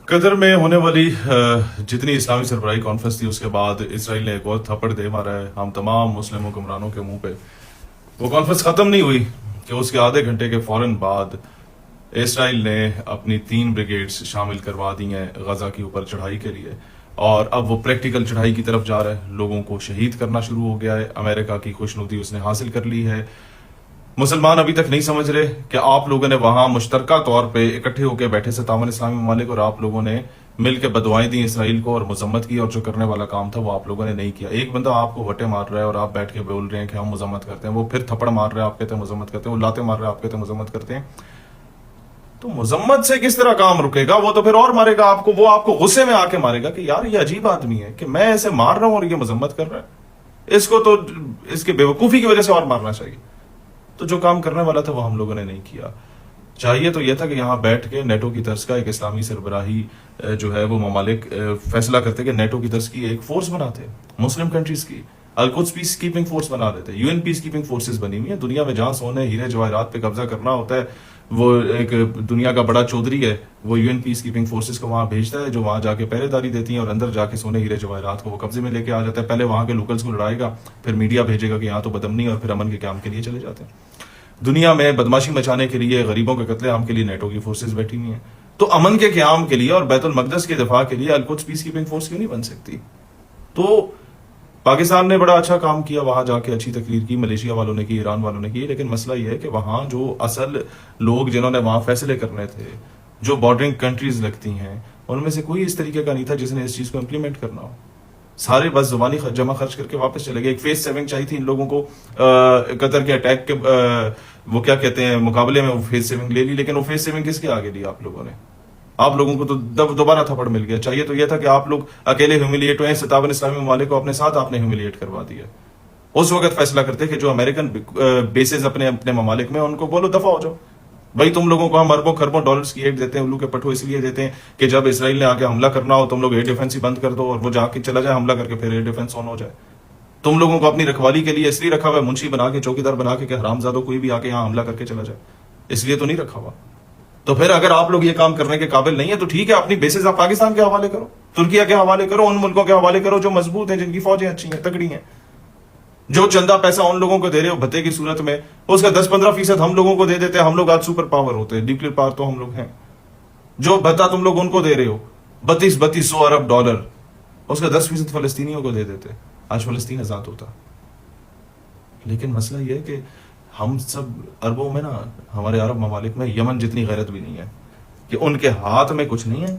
قطر میں ہونے والی جتنی اسلامی سربراہی کانفرنس تھی اس کے بعد اسرائیل نے ایک اور تھپڑ دے مارا ہے ہم تمام مسلم حکمرانوں کے منہ پہ. وہ کانفرنس ختم نہیں ہوئی کہ اس کے آدھے گھنٹے کے فوراً بعد اسرائیل نے اپنی 3 بریگیڈز شامل کروا دی ہیں غزہ کے اوپر چڑھائی کے لیے، اور اب وہ پریکٹیکل چڑھائی کی طرف جا رہا ہے. لوگوں کو شہید کرنا شروع ہو گیا ہے. امریکہ کی خوشنودی اس نے حاصل کر لی ہے. مسلمان ابھی تک نہیں سمجھ رہے کہ آپ لوگوں نے وہاں مشترکہ طور پہ اکٹھے ہو کے بیٹھے سے تعاون اسلامی ممالک، اور آپ لوگوں نے مل کے بدوائیں دی اسرائیل کو اور مذمت کی، اور جو کرنے والا کام تھا وہ آپ لوگوں نے نہیں کیا. ایک بندہ آپ کو وٹے مار رہا ہے اور آپ بیٹھ کے بول رہے ہیں کہ ہم مذمت کرتے ہیں، وہ پھر تھپڑ مار رہا ہے آپ کہتے ہیں مذمت کرتے ہیں، وہ لاتے مار رہا ہے آپ کہتے ہیں مذمت کرتے ہیں. تو مذمت سے کس طرح کام رکے گا؟ وہ تو پھر اور مارے گا آپ کو. وہ آپ کو غصے میں آ کے مارے گا کہ یار یہ عجیب آدمی ہے کہ میں ایسے مار رہا ہوں اور یہ مذمت کر رہا ہے، اس کو تو اس کے بیوقوفی کی وجہ سے اور مارنا چاہیے. تو جو کام کرنے والا تھا وہ ہم لوگوں نے نہیں کیا. چاہیے تو یہ تھا کہ یہاں بیٹھ کے نیٹو کی طرز کا ایک اسلامی سربراہی جو ہے وہ ممالک فیصلہ کرتے کہ نیٹو کی طرز کی ایک فورس بناتے، مسلم کنٹریز کی القدس پیس کیپنگ فورس بنا لیتے. U N peace keeping forces بنی ہوئی ہیں دنیا میں. جہاں سونے ہیرے جواہرات پہ قبضہ کرنا ہوتا ہے، وہ ایک دنیا کا بڑا چودھری ہے، وہ U N peace keeping forces کو وہاں بھیجتا ہے، جو وہاں جا کے پہرے داری دیتی ہیں اور اندر جا کے سونے ہیرے جواہرات کو وہ قبضے میں لے کے آ جاتا ہے. پہلے وہاں کے لوکلز کو لڑائے گا، پھر میڈیا بھیجے گا کہ یہاں تو بدامنی، اور پھر امن کے قیام کے لیے چلے جاتے ہیں. دنیا میں بدماشی مچانے کے لیے، غریبوں کے قتل عام کے لیے نیٹو کی فورسز بیٹھی ہوئی ہیں. تو امن کے قیام کے لیے اور بیت المقدس کے دفاع کے لیے القدس پیس کیپنگ فورس کیوں نہیں بن سکتی؟ تو پاکستان نے بڑا اچھا کام کیا، وہاں جا کے اچھی تقریر کی، ملیشیا والوں نے کی، ایران والوں نے کی. لیکن مسئلہ یہ ہے کہ وہاں جو اصل لوگ جنہوں نے وہاں فیصلے کرنے تھے، جو بارڈرنگ کنٹریز لگتی ہیں، ان میں سے کوئی اس طریقے کا نہیں تھا جس نے اس چیز کو امپلیمنٹ کرنا ہو. سارے بس زبانی جمع خرچ کر کے واپس چلے گئے. ایک فیس سیونگ چاہیے تھی ان لوگوں کو قطر کے اٹیک کے وہ کیا کہتے ہیں مقابلے میں، وہ فیس سیونگ لے لی. لیکن وہ فیس سیونگ کس کے آگے دی آپ لوگوں نے؟ آپ لوگوں کو تو دوبارہ تھپڑ مل گیا. چاہیے تو یہ تھا کہ آپ لوگ اکیلے ہیوملیٹ ہوئے. 57 اسلامی ممالک کو اپنے ساتھ آپ نے ہیوملیٹ کروا دیا. اس وقت فیصلہ کرتے کہ جو امریکن بیسز اپنے ممالک میں، ان کو بولو دفع ہو جاؤ. بھائی تم لوگوں کو ہم اربوں خربوں ڈالرز کی ایڈ دیتے ہیں، الو کے پٹھو اس لیے دیتے ہیں کہ جب اسرائیل نے آ کے حملہ کرنا ہو تم لوگ ایئر ڈیفنس ہی بند کر دو، اور وہ جا کے چلا جائے حملہ کر کے پھر ایئر ڈیفنس آن ہو جائے. تم لوگوں کو اپنی رکھوالی کے لیے اس لیے رکھا ہوا ہے، منشی بنا کے، چوکیدار بنا کے، کہ حرامزادوں کوئی بھی آ کے یہاں حملہ کر کے چلا جائے، اس لیے تو نہیں رکھا ہوا. تو پھر اگر آپ لوگ یہ کام کرنے کے قابل نہیں ہے تو ٹھیک ہے، اپنی بیسز آپ پاکستان کے حوالے کرو، ترکیہ کے حوالے کرو، ان ملکوں کے حوالے کرو جو مضبوط ہیں، جن کی فوجیں اچھی ہیں، تگڑی ہیں. جو چندہ پیسہ ان لوگوں کو دے رہے ہو بھتے کی صورت میں، اس کا 10-15% ہم لوگوں کو دے دیتے ہیں. ہم لوگ آج سپر پاور ہوتے ہیں، نیوکلیر پاور تو ہم لوگ ہیں. جو بھتا تم لوگ ان کو دے رہے ہو 3200 ارب ڈالر، اس کا 10% فلسطینیوں کو دے دیتے، آج فلسطین آزاد ہوتا. لیکن مسئلہ یہ ہے کہ ہم سب عربوں میں نا، ہمارے عرب ممالک میں یمن جتنی غیرت بھی نہیں ہے کہ ان کے ہاتھ میں کچھ نہیں ہے.